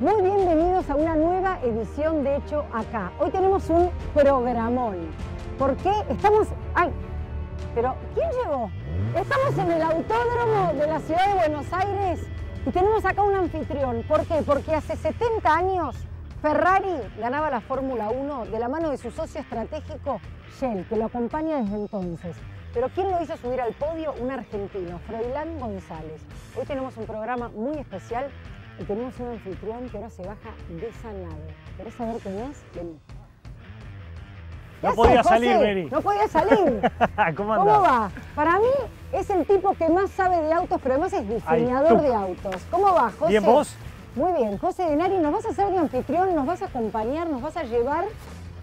Muy bienvenidos a una nueva edición de Hecho Acá. Hoy tenemos un programón. ¿Por qué? Estamos... ¡Ay! Pero, ¿quién llegó? Estamos en el autódromo de la ciudad de Buenos Aires y tenemos acá un anfitrión. ¿Por qué? Porque hace 70 años Ferrari ganaba la Fórmula 1 de la mano de su socio estratégico Shell, que lo acompaña desde entonces. Pero ¿quién lo hizo subir al podio? Un argentino, Froilán González. Hoy tenemos un programa muy especial y tenemos un anfitrión que ahora se baja de esa nave. ¿Querés saber quién es? Vení. No podía salir, Mary. No podía salir. ¿Cómo va? Para mí es el tipo que más sabe de autos, pero además es diseñador de autos. ¿Cómo va, José? ¿Bien vos? Muy bien. José Denari, nos vas a hacer de anfitrión, nos vas a acompañar, nos vas a llevar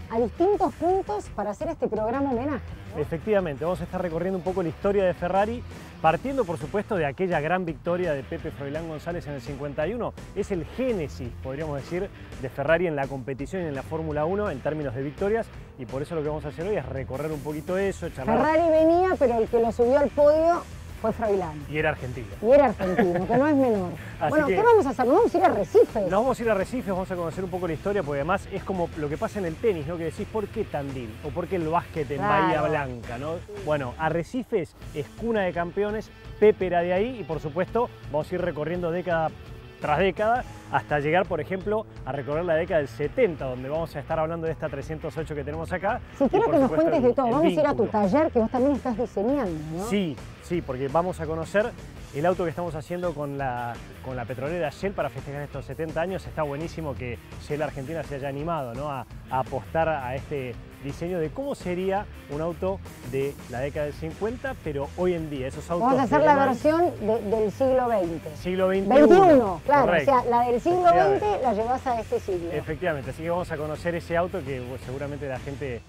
a distintos puntos para hacer este programa homenaje, ¿no? Efectivamente, vamos a estar recorriendo un poco la historia de Ferrari, partiendo por supuesto de aquella gran victoria de Pepe Froilán González en el 51. Es el génesis, podríamos decir, de Ferrari en la competición y en la Fórmula 1 en términos de victorias, y por eso lo que vamos a hacer hoy es recorrer un poquito eso, charlar. Ferrari venía, pero el que lo subió al podio fue Froilán. Y era argentino. Y era argentino, que no es menor. Bueno, ¿qué vamos a hacer? ¿Nos vamos a ir a Arrecifes? Nos vamos a ir a Arrecifes, vamos a conocer un poco la historia, porque además es como lo que pasa en el tenis, ¿no? Que decís, ¿por qué Tandil? ¿O por qué el básquet en Bahía Blanca? ¿No? Bueno, Arrecifes es cuna de campeones, Pepe era de ahí y por supuesto vamos a ir recorriendo década tras década hasta llegar, por ejemplo, a recorrer la década del 70, donde vamos a estar hablando de esta 308 que tenemos acá. Si quiero que nos cuentes de todo, vamos a ir a tu taller que vos también estás diseñando, ¿no? Sí, porque vamos a conocer el auto que estamos haciendo con la petrolera Shell para festejar estos 70 años. Está buenísimo que Shell Argentina se haya animado, ¿no? a apostar a este diseño de cómo sería un auto de la década del 50, pero hoy en día, esos autos... Vamos a hacer la versión del siglo XX. Siglo XXI. 21, claro, correcto. O sea, la del siglo XX la llevas a este siglo. Efectivamente, así que vamos a conocer ese auto que seguramente la gente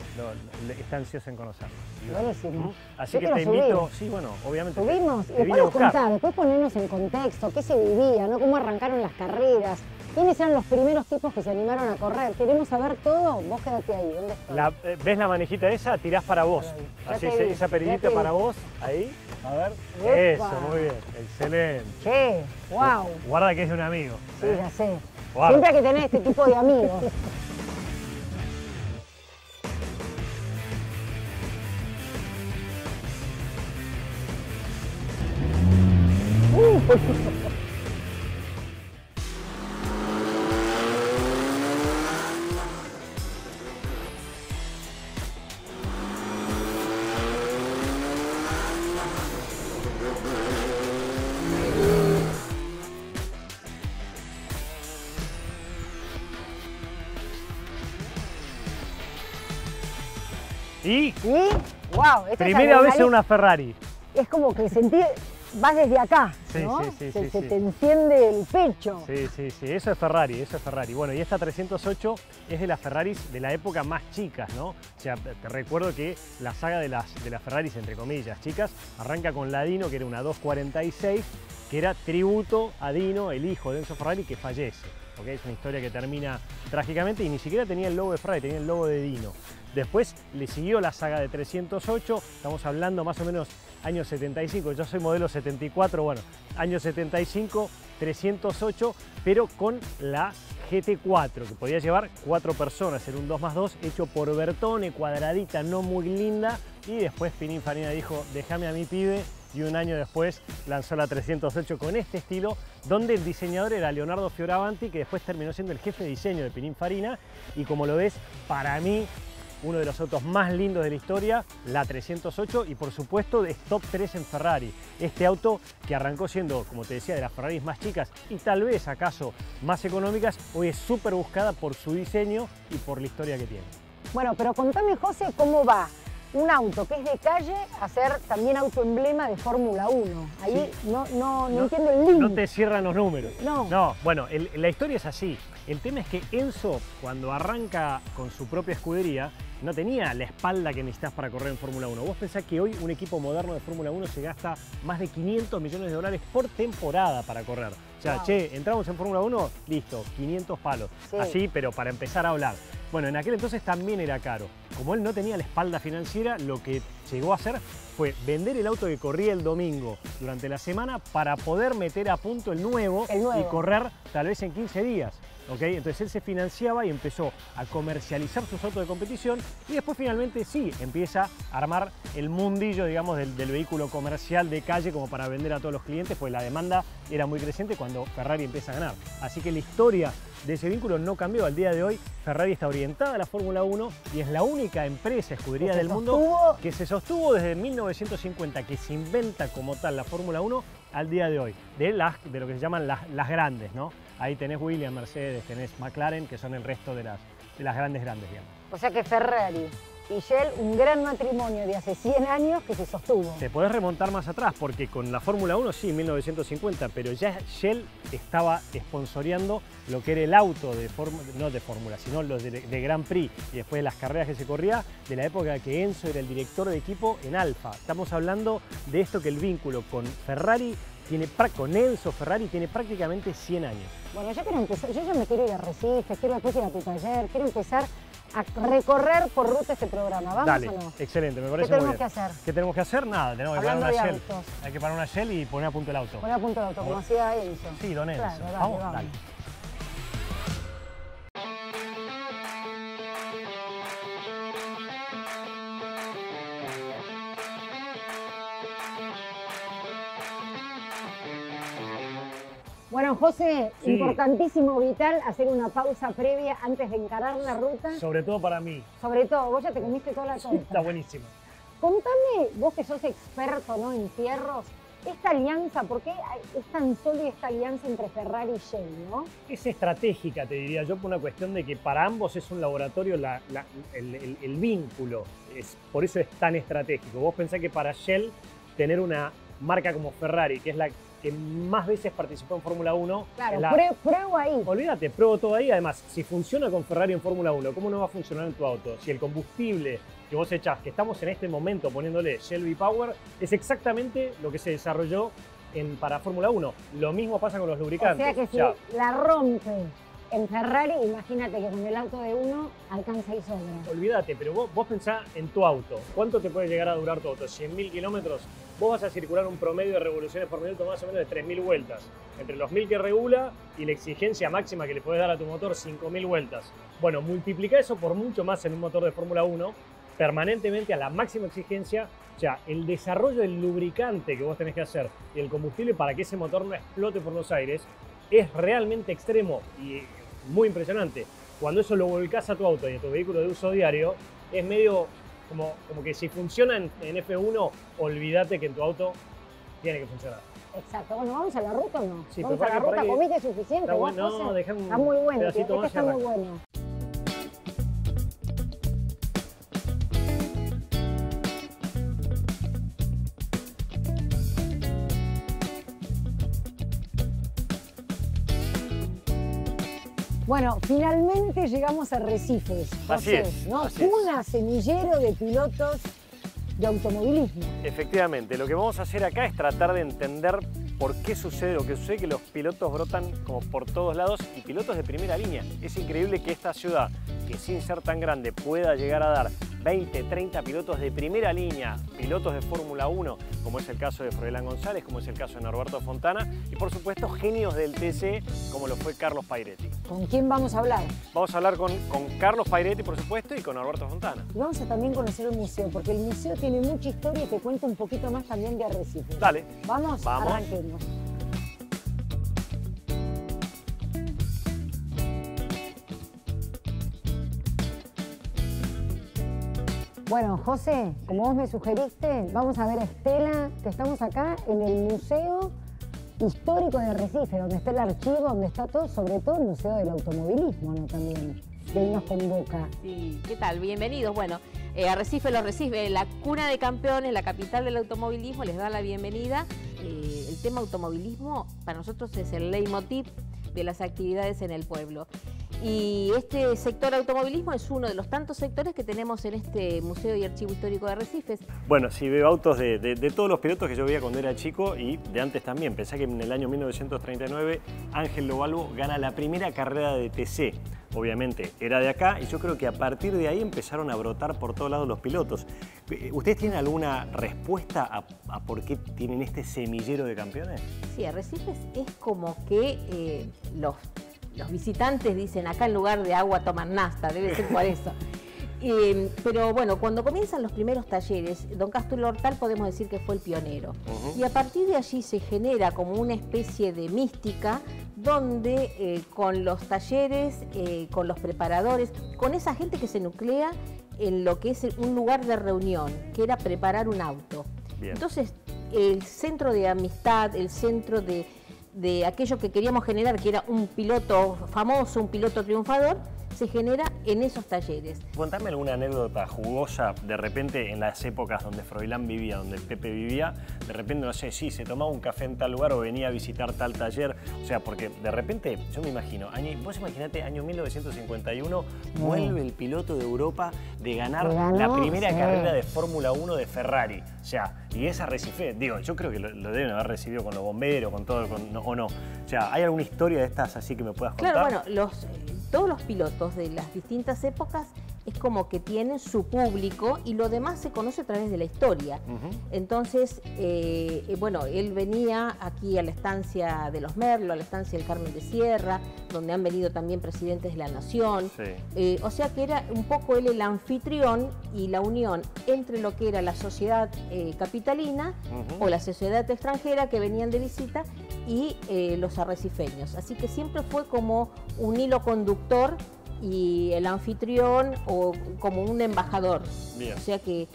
está ansiosa en conocerlo. Buenísimo. Así que te invito, sí, bueno, obviamente. Subimos te y vine a después buscar. después ponernos en contexto, qué se vivía, ¿no? Cómo arrancaron las carreras. ¿Quiénes eran los primeros tipos que se animaron a correr? ¿Queremos saber todo? Vos quédate ahí, ¿dónde estás? ¿Ves la manejita esa? Tirás para vos. Así esa perillita para vos, ahí. A ver. ¡Epa! Eso, muy bien. Excelente. Che, wow. Guarda que es de un amigo. Sí, ya sé. Guarda. Siempre hay que tener este tipo de amigos. Y Wow, primera vez en una Ferrari. Es como que vas desde acá, Sí, ¿no? sí, se sí. te enciende el pecho. Sí, eso es Ferrari, eso es Ferrari. Bueno, y esta 308 es de las Ferraris de la época más chicas, ¿no? O sea, te recuerdo que la saga de las Ferraris, entre comillas, chicas, arranca con la Dino, que era una 246, que era tributo a Dino, el hijo de Enzo Ferrari, que fallece. ¿Okay? Es una historia que termina trágicamente y ni siquiera tenía el logo de Ferrari, tenía el logo de Dino. Después le siguió la saga de 308, estamos hablando más o menos años 75, yo soy modelo 74, bueno, años 75, 308, pero con la GT4, que podía llevar 4 personas, era un 2+2 hecho por Bertone, cuadradita, no muy linda, y después Pininfarina dijo, déjame a mi pibe, y un año después lanzó la 308 con este estilo, donde el diseñador era Leonardo Fioravanti, que después terminó siendo el jefe de diseño de Pininfarina, y como lo ves, para mí, uno de los autos más lindos de la historia, la 308, y por supuesto es top 3 en Ferrari. Este auto que arrancó siendo, como te decía, de las Ferraris más chicas y tal vez acaso más económicas, hoy es súper buscada por su diseño y por la historia que tiene. Bueno, pero contame, José, ¿cómo va un auto que es de calle a ser también auto emblema de Fórmula 1? Ahí sí. no entiendo el link. No te cierran los números. No. Bueno, la historia es así. El tema es que Enzo, cuando arranca con su propia escudería, no tenía la espalda que necesitas para correr en Fórmula 1. Vos pensás que hoy un equipo moderno de Fórmula 1 se gasta más de 500 millones de dólares por temporada para correr. O sea, che, entramos en Fórmula 1, listo, 500 palos. Sí. Así, pero para empezar a hablar. Bueno, en aquel entonces también era caro. Como él no tenía la espalda financiera, lo que llegó a hacer fue vender el auto que corría el domingo durante la semana para poder meter a punto el nuevo. Y correr tal vez en 15 días. ¿ok? Entonces él se financiaba y empezó a comercializar sus autos de competición y después finalmente sí, empieza a armar el mundillo, digamos, del vehículo comercial de calle como para vender a todos los clientes, pues la demanda era muy creciente cuando Ferrari empieza a ganar. Así que la historia de ese vínculo no cambió. Al día de hoy Ferrari está orientada a la Fórmula 1 y es la única empresa, escudería del mundo que se sostuvo desde 1950, que se inventa como tal la Fórmula 1 al día de hoy, de lo que se llaman las grandes, ¿no? Ahí tenés Williams, Mercedes, tenés McLaren, que son el resto de las grandes, digamos. O sea que Ferrari y Shell, un gran matrimonio de hace 100 años que se sostuvo. Te podés remontar más atrás, porque con la Fórmula 1 sí, 1950, pero ya Shell estaba sponsoreando lo que era el auto, no de Fórmula, sino los de Grand Prix, y después de las carreras que se corría, de la época que Enzo era el director de equipo en Alfa. Estamos hablando de esto, que el vínculo con Ferrari con Enzo Ferrari tiene prácticamente 100 años. Bueno, yo quiero empezar, yo ya me quiero ir a Recife, quiero después ir a tu taller, quiero empezar a recorrer por ruta este programa. ¿Vamos Dale, o no? excelente, me parece muy bien. ¿Qué tenemos que hacer? ¿Qué tenemos que hacer? Nada, tenemos que parar una Shell. Autos. Hay que parar una Shell y poner a punto el auto. Poner a punto el auto, como hacía Enzo. Sí, don Enzo. Claro, dale, ¿Vamos? vamos. Dale. Bueno, José, Sí. importantísimo, vital, hacer una pausa previa antes de encarar la ruta. Sobre todo para mí. Sobre todo, vos ya te comiste toda la torta. Está buenísimo. Contame, vos que sos experto, ¿no?, en fierros, esta alianza, ¿por qué es tan sólida esta alianza entre Ferrari y Shell, no? Es estratégica, te diría yo, por una cuestión de que para ambos es un laboratorio el vínculo. Por eso es tan estratégico. Vos pensás que para Shell tener una marca como Ferrari, que es la que más veces participó en Fórmula 1. Claro, pruebo ahí. Olvídate, pruebo todo ahí. Además, si funciona con Ferrari en Fórmula 1, ¿cómo no va a funcionar en tu auto? Si el combustible que vos echás, que estamos en este momento poniéndole Shell V-Power, es exactamente lo que se desarrolló para Fórmula 1. Lo mismo pasa con los lubricantes. O sea que si la rompe en Ferrari, imagínate que con el auto de uno alcanza y sobra. Olvídate, pero vos pensá en tu auto. ¿Cuánto te puede llegar a durar tu auto? 100.000 kilómetros. Vos vas a circular un promedio de revoluciones por minuto más o menos de 3.000 vueltas. Entre los 1.000 que regula y la exigencia máxima que le podés dar a tu motor, 5.000 vueltas. Bueno, multiplica eso por mucho más en un motor de Fórmula 1, permanentemente a la máxima exigencia. O sea, el desarrollo del lubricante que vos tenés que hacer y el combustible para que ese motor no explote por los aires es realmente extremo y muy impresionante. Cuando eso lo volcás a tu auto y a tu vehículo de uso diario, es medio como que si funciona en F1, olvídate que en tu auto tiene que funcionar. Exacto. Bueno, ¿vamos a la ruta o no? Sí, vamos a la ruta, comiste suficiente. Está bueno, José? no, dejá un está muy bueno, pedacito más y está muy arranca. bueno. Bueno, finalmente llegamos a Recifes, José, Así es, ¿no? así es. Una semillero de pilotos de automovilismo. Efectivamente, lo que vamos a hacer acá es tratar de entender por qué sucede lo que sucede, que los pilotos brotan como por todos lados y pilotos de primera línea. Es increíble que esta ciudad, que sin ser tan grande, pueda llegar a dar 20, 30 pilotos de primera línea, pilotos de Fórmula 1, como es el caso de Froilán González, como es el caso de Norberto Fontana, y por supuesto genios del TC, como lo fue Carlos Pairetti. ¿Con quién vamos a hablar? Vamos a hablar con Carlos Pairetti, por supuesto, y con Norberto Fontana. Y vamos a también conocer el museo, porque el museo tiene mucha historia y te cuenta un poquito más también de Arrecifes. Dale. ¿Vamos? Vamos. Arranquemos. Bueno, José, como vos me sugeriste, vamos a ver a Estela, que estamos acá en el Museo Histórico de Arrecife, donde está el archivo, donde está todo, sobre todo el Museo del Automovilismo, ¿no? También, que ahí nos convoca. Sí, ¿qué tal? Bienvenidos. Bueno, Arrecife los recibe, la cuna de campeones, la capital del automovilismo, les da la bienvenida. El tema automovilismo para nosotros es el leitmotiv de las actividades en el pueblo. Y este sector automovilismo es uno de los tantos sectores que tenemos en este Museo y Archivo Histórico de Arrecifes. Bueno, sí, veo autos de todos los pilotos que yo veía cuando era chico y de antes también. Pensé que en el año 1939 Ángel Lobalvo gana la primera carrera de TC. Obviamente era de acá y yo creo que a partir de ahí empezaron a brotar por todos lados los pilotos. ¿Ustedes tienen alguna respuesta a por qué tienen este semillero de campeones? Sí, Arrecifes es como que los los visitantes dicen acá en lugar de agua toman nafta, debe ser por eso. Pero bueno, cuando comienzan los primeros talleres, don Cástulo Hortal podemos decir que fue el pionero. Y a partir de allí se genera como una especie de mística donde con los talleres, con los preparadores, con esa gente que se nuclea en lo que es un lugar de reunión, que era preparar un auto. Bien. Entonces, el centro de amistad, el centro de aquello que queríamos generar, que era un piloto famoso, un piloto triunfador, se genera en esos talleres. Contame alguna anécdota jugosa, de repente en las épocas donde Froilán vivía, donde el Pepe vivía, de repente, no sé, sí, se tomaba un café en tal lugar o venía a visitar tal taller, o sea, porque de repente, yo me imagino, vos imaginate, año 1951, vuelve el piloto de Europa de ganar la primera carrera de Fórmula 1 de Ferrari, o sea, y es Arrecife, digo, yo creo que lo deben haber recibido con los bomberos, con todo, o no, o sea, ¿hay alguna historia de estas así que me puedas contar? Claro, bueno, todos los pilotos de las distintas épocas es como que tienen su público y lo demás se conoce a través de la historia. Entonces, bueno, él venía aquí a la estancia de los Merlo, a la estancia del Carmen de Sierra, donde han venido también presidentes de la Nación. Sí. O sea que era un poco él el anfitrión y la unión entre lo que era la sociedad capitalina o la sociedad extranjera que venían de visita y los arrecifeños. Así que siempre fue como un hilo conductor y el anfitrión o como un embajador. Bien. O sea que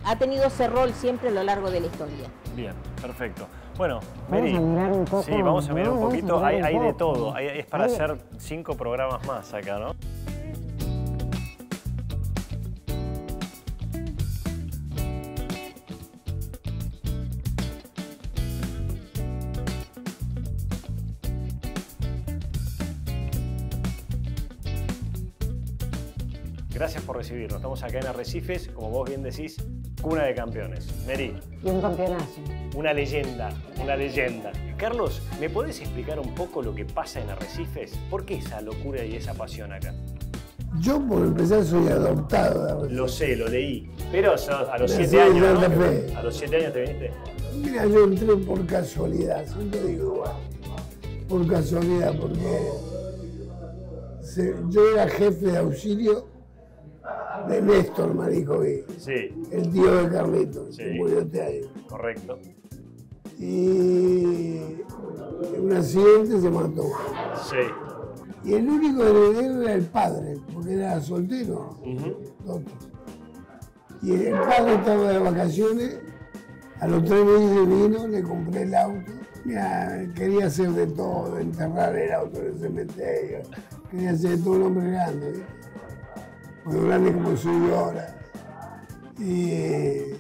ha tenido ese rol siempre a lo largo de la historia. Bien, perfecto. Bueno, Mary, vamos a mirar un poco. Sí, vamos a mirar un poquito. Hay de todo. Es para Oye, hacer 5 programas más acá, ¿no? Gracias por recibirnos. Estamos acá en Arrecifes, como vos bien decís, cuna de campeones. Mary. Y un campeonazo. Una leyenda, una leyenda. Carlos, ¿me podés explicar un poco lo que pasa en Arrecifes? ¿Por qué esa locura y esa pasión acá? Yo, por empezar, soy adoptado de Arrecifes. Lo sé, lo leí. Pero a los 7 años, ¿no? ¿A los 7 años te viniste? Mira, yo entré por casualidad, siempre digo igual. Por casualidad, porque yo era jefe de auxilio de Néstor Maricoví, sí, el tío de Carlitos, sí, que murió este año. Correcto. Y en un accidente se mató. Sí. Y el único heredero era el padre, porque era soltero. Y el padre estaba de vacaciones, a los 3 meses vino, le compré el auto. Mira, quería hacer de todo, enterrar el auto en el cementerio, quería hacer de todo un hombre grande, ¿sí? Muy grande como soy yo ahora. Y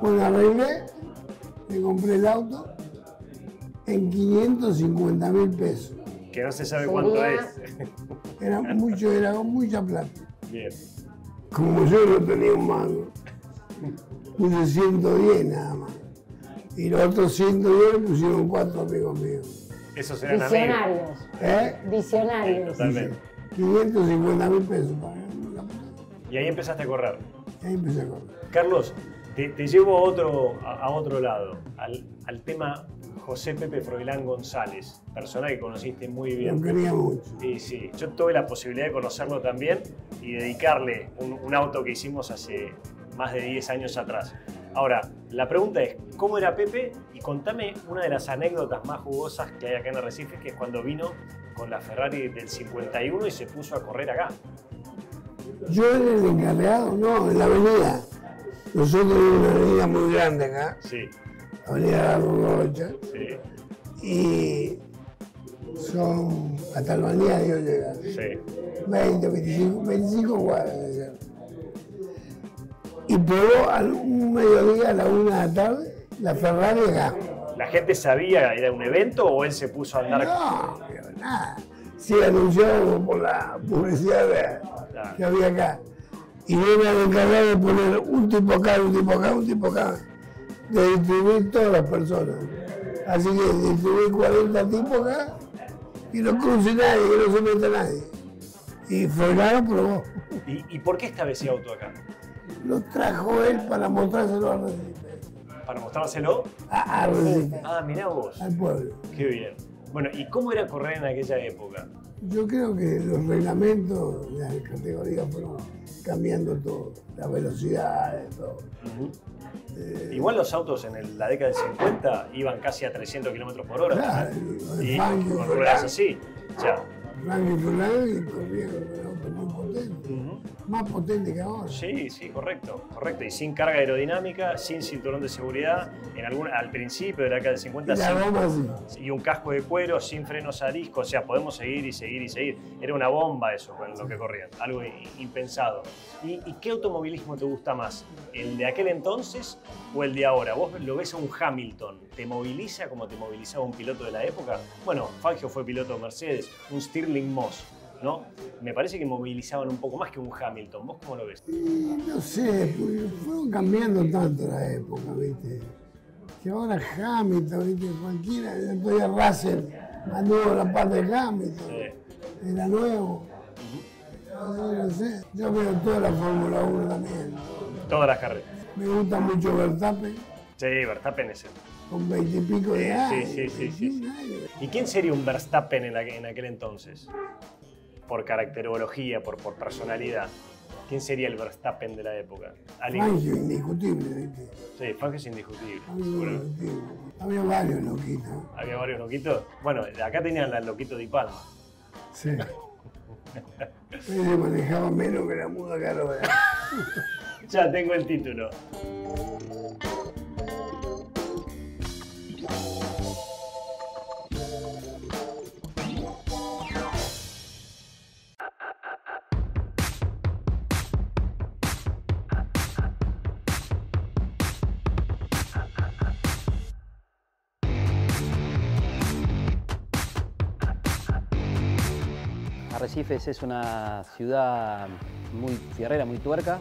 bueno, arreglé, le compré el auto en 550.000 pesos. Que no se sabe cuánto es. Era mucha plata. Bien. Como yo no tenía un mango, puse 110 nada más. Y los otros 110 pusieron 4 amigos míos. Esos eran Visionarios. amigos. Visionarios. Totalmente. 550.000 pesos. Y ahí empezaste a correr. Ahí empecé a correr. Carlos, te llevo a otro lado, al tema José Pepe Froilán González, persona que conociste muy bien. Lo quería mucho. Y sí, yo tuve la posibilidad de conocerlo también y dedicarle un auto que hicimos hace más de 10 años atrás. Ahora, la pregunta es, ¿cómo era Pepe? Y contame una de las anécdotas más jugosas que hay acá en Arrecifes, que es cuando vino con la Ferrari del 51 y se puso a correr acá. Yo era el encargado, no, en la avenida. Nosotros tenemos una avenida muy grande acá, Sí, Avenida La Rocha, sí, y son hasta el balneario llegar. sí. 20, 25 cuadras de ser. Y pegó a un mediodía a la 1 de la tarde la Ferrari acá. ¿La gente sabía, era un evento o él se puso a andar? No, pero nada. Sí, anunciado por la publicidad que había acá. Y viene al encargado de poner un tipo acá, un tipo acá, un tipo acá, de distribuir todas las personas. Así que distribuí 40 tipos acá y no cruce nadie, que no se meta nadie. Y Froilán probó. ¿Y por qué estaba ese auto acá? Lo trajo él para mostrárselo a Recife. ¿Para mostrárselo? A Recife, Ah, mirá vos. al pueblo. Qué bien. Bueno, ¿y cómo era correr en aquella época? Yo creo que los reglamentos de las categorías fueron cambiando todo, la velocidad, todo. Igual los autos en la década del 50 iban casi a 300 kilómetros por hora. Claro, y con ruedas así. O sea, Frank y Fulán y corrían con autos muy potentes. Más potentes que ahora. sí, correcto. Y sin carga aerodinámica, sin cinturón de seguridad, al principio de la década del 50, Y la goma sí. y un casco de cuero, sin frenos a disco, o sea, podemos seguir y seguir. Era una bomba eso con lo que corrían, algo impensado. ¿Y qué automovilismo te gusta más? ¿El de aquel entonces o el de ahora? Vos lo ves a un Hamilton, ¿te moviliza como te movilizaba un piloto de la época? Bueno, Fangio fue piloto de Mercedes, un Stirling Moss, ¿no? Me parece que movilizaban un poco más que un Hamilton. ¿Vos cómo lo ves? Y no sé, fueron cambiando tanto la época, ¿viste? Que ahora Hamilton, ¿viste? Cualquiera, todavía Russell anduvo la parte de Hamilton, era nuevo. No sé, yo veo toda la Fórmula 1 también. Todas las carreras. Me gusta mucho Verstappen, Sí, Verstappen es el. con 20 y pico de años. Sí. 21 años. ¿Y quién sería un Verstappen en aquel entonces? Por caracterología, por personalidad. ¿Quién sería el Verstappen de la época? Fangio, indiscutible, ¿viste? Sí, Fangio es indiscutible. Indiscutible. Había varios loquitos. Había varios loquitos. Bueno, acá tenían al loquito Di Palma. Sí. Él manejaba menos que la muda Carola. Ya tengo el título. Arrecifes es una ciudad muy fierrera, muy tuerca,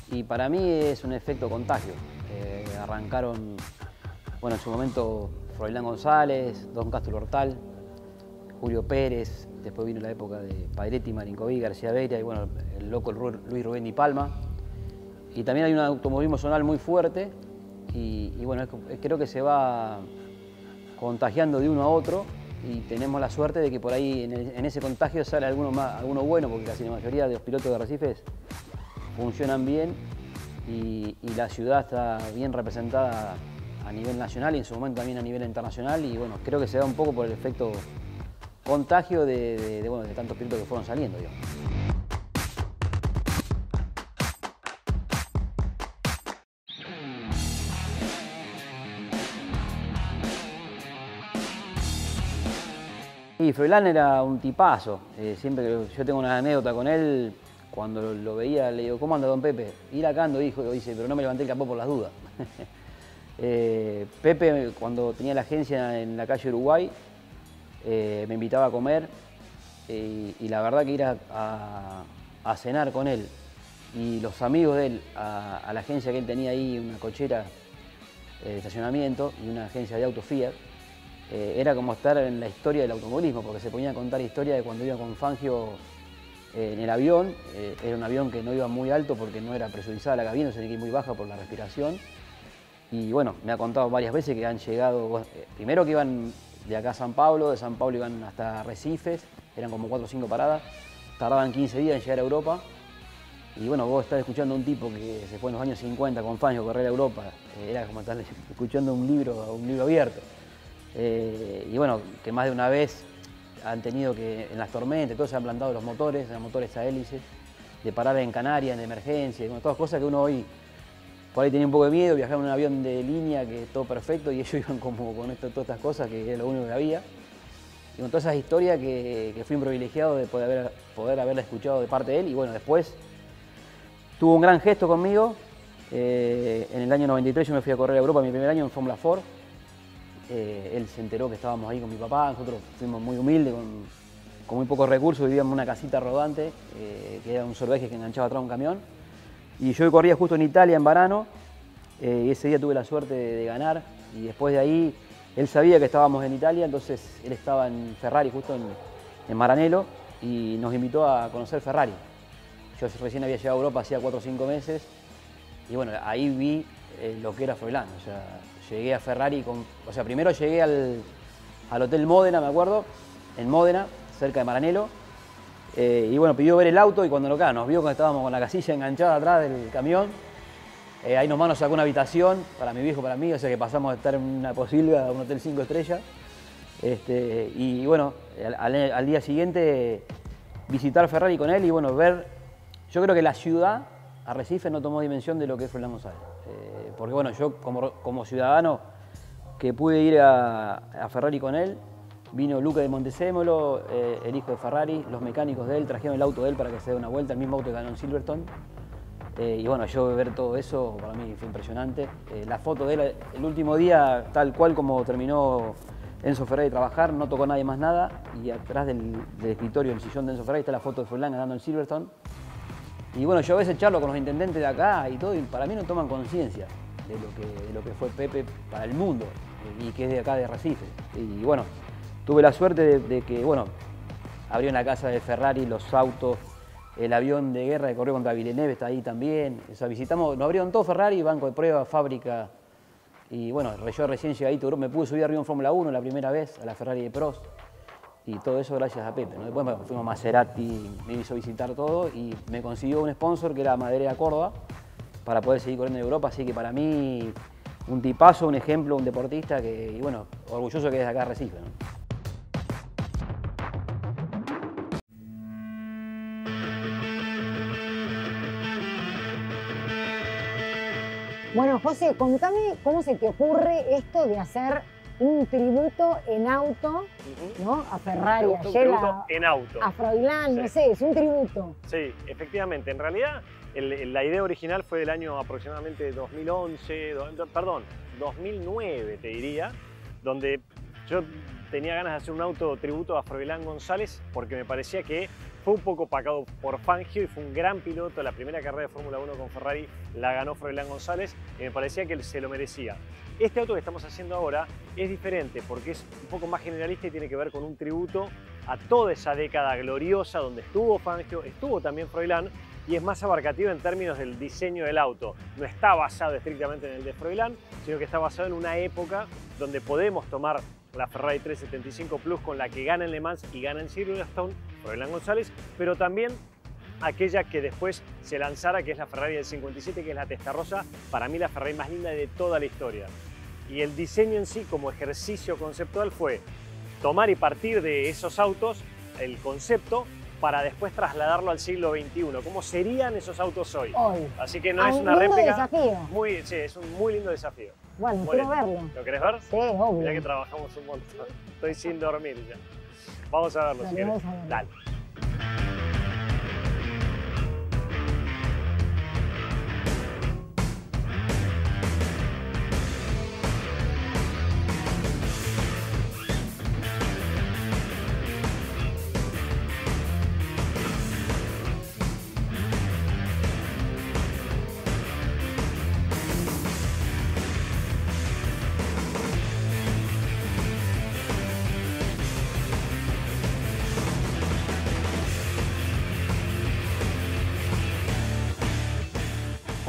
y para mí es un efecto contagio. Arrancaron, bueno, en su momento Froilán González, Don Castro Hortal, Julio Pérez, después vino la época de Padretti, Marinkovic, García Beria y bueno, el loco Luis Rubén Di Palma. Y también hay un automovilismo zonal muy fuerte y bueno, creo que se va contagiando de uno a otro. Y tenemos la suerte de que por ahí en ese contagio sale alguno bueno, porque casi la mayoría de los pilotos de Arrecifes funcionan bien y la ciudad está bien representada a nivel nacional y en su momento también a nivel internacional y bueno, creo que se da un poco por el efecto contagio de tantos pilotos que fueron saliendo, digamos. Y Froilán era un tipazo, siempre que yo tengo una anécdota con él, cuando lo veía le digo, ¿cómo anda don Pepe? Ir acá ando, dice, pero no me levanté el capó por las dudas. Pepe, cuando tenía la agencia en la calle Uruguay, me invitaba a comer y la verdad que ir a cenar con él y los amigos de él a la agencia que él tenía ahí, una cochera de estacionamiento y una agencia de autos Fiat, era como estar en la historia del automovilismo, porque se ponía a contar historia de cuando iba con Fangio en el avión. Era un avión que no iba muy alto porque no era presurizada la cabina, tenía que ir muy baja por la respiración. Y bueno, me ha contado varias veces que han llegado, primero que iban de acá a San Pablo, de San Pablo iban hasta Arrecifes, eran como 4 o 5 paradas, tardaban 15 días en llegar a Europa. Y bueno, vos estás escuchando a un tipo que se fue en los años 50 con Fangio a correr a Europa, era como estar escuchando un libro abierto. Y bueno, que más de una vez han tenido que, en las tormentas, todos se han plantado los motores a hélices, de parar en Canarias, en emergencia, y bueno, todas cosas que uno hoy por ahí tenía un poco de miedo, viajar en un avión de línea que es todo perfecto y ellos iban como con todas estas cosas que era lo único que había. Y con todas esas historias que fui un privilegiado de poder haberla escuchado de parte de él y bueno, después tuvo un gran gesto conmigo. En el año 93 yo me fui a correr a Europa, mi primer año en Fórmula Ford. Él se enteró que estábamos ahí con mi papá, nosotros fuimos muy humildes, con muy pocos recursos, vivíamos en una casita rodante, que era un sorbeje que enganchaba atrás un camión. Y yo corría justo en Italia en verano, y ese día tuve la suerte de ganar, y después de ahí, él sabía que estábamos en Italia, entonces él estaba en Ferrari, justo en Maranello, y nos invitó a conocer Ferrari. Yo recién había llegado a Europa hacía 4 o 5 meses, y bueno, ahí vi lo que era Froilán, o sea, llegué a Ferrari, primero llegué al Hotel Módena, me acuerdo, en Módena, cerca de Maranello. Y bueno, pidió ver el auto y cuando nos vio cuando estábamos con la casilla enganchada atrás del camión, ahí nomás nos sacó una habitación para mi viejo, para mí, o sea que pasamos de estar en una posilga a un hotel 5 estrellas. Y bueno, al día siguiente visitar Ferrari con él y bueno, ver, yo creo que la ciudad, Arrecife, no tomó dimensión de lo que es Froilán González. Porque bueno, yo como ciudadano que pude ir a Ferrari con él, vino Luca de Montezemolo, el hijo de Ferrari, los mecánicos de él trajeron el auto de él para que se dé una vuelta, el mismo auto que ganó en Silverstone. Y bueno, yo ver todo eso para mí fue impresionante. La foto de él, el último día, tal cual como terminó Enzo Ferrari de trabajar, no tocó nadie más nada. Y atrás del escritorio, el sillón de Enzo Ferrari, está la foto de Froilán ganando en Silverstone. Y bueno, yo a veces charlo con los intendentes de acá y todo, y para mí no toman conciencia de lo que fue Pepe para el mundo y que es de acá de Arrecife. Y bueno, tuve la suerte de que, bueno, abrieron la casa de Ferrari, los autos, el avión de guerra que corrió contra Villeneuve está ahí también. O sea, nos abrieron todo Ferrari, banco de prueba, fábrica. Y bueno, yo recién llegadito a Europa, me pude subir arriba en Fórmula 1 la primera vez, a la Ferrari de Prost. Y todo eso gracias a Pepe, ¿no? Después fuimos a Maserati, me hizo visitar todo y me consiguió un sponsor que era Maderería Córdoba para poder seguir corriendo en Europa. Así que para mí, un tipazo, un ejemplo, un deportista que, y bueno, orgulloso que es de acá Recife, ¿no? Bueno, José, contame cómo se te ocurre esto de hacer un tributo en auto, ¿no? A Ferrari, Un tributo en auto. a Froilán, Sí. no sé, es un tributo. Sí, efectivamente. En realidad, la idea original fue del año aproximadamente 2009, te diría, donde yo tenía ganas de hacer un auto tributo a Froilán González porque me parecía que fue un poco opacado por Fangio y fue un gran piloto. La primera carrera de Fórmula 1 con Ferrari la ganó Froilán González y me parecía que se lo merecía. Este auto que estamos haciendo ahora es diferente porque es un poco más generalista y tiene que ver con un tributo a toda esa década gloriosa donde estuvo Fangio, estuvo también Froilán, y es más abarcativo en términos del diseño del auto. No está basado estrictamente en el de Froilán, sino que está basado en una época donde podemos tomar la Ferrari 375 Plus con la que gana en Le Mans y gana en Silverstone, Froilán González, pero también aquella que después se lanzara, que es la Ferrari del 57, que es la Testarossa, para mí la Ferrari más linda de toda la historia. Y el diseño en sí, como ejercicio conceptual, fue tomar y partir de esos autos el concepto para después trasladarlo al siglo XXI. ¿Cómo serían esos autos hoy? Así que no es una réplica. Desafío. Sí, es un muy lindo desafío. Bueno, Muy quiero lindo. verlo. ¿Lo querés ver? Sí, obvio. Mirá que trabajamos un montón. Estoy sin dormir ya. Vamos a verlo si querés. Vamos a verlo. Dale.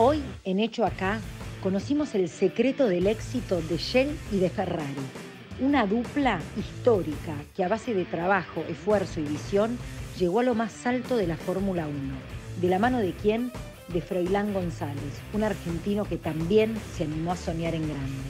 Hoy, en Hecho Acá, conocimos el secreto del éxito de Shell y de Ferrari. Una dupla histórica que a base de trabajo, esfuerzo y visión llegó a lo más alto de la Fórmula 1. ¿De la mano de quién? De Froilán González, un argentino que también se animó a soñar en grande.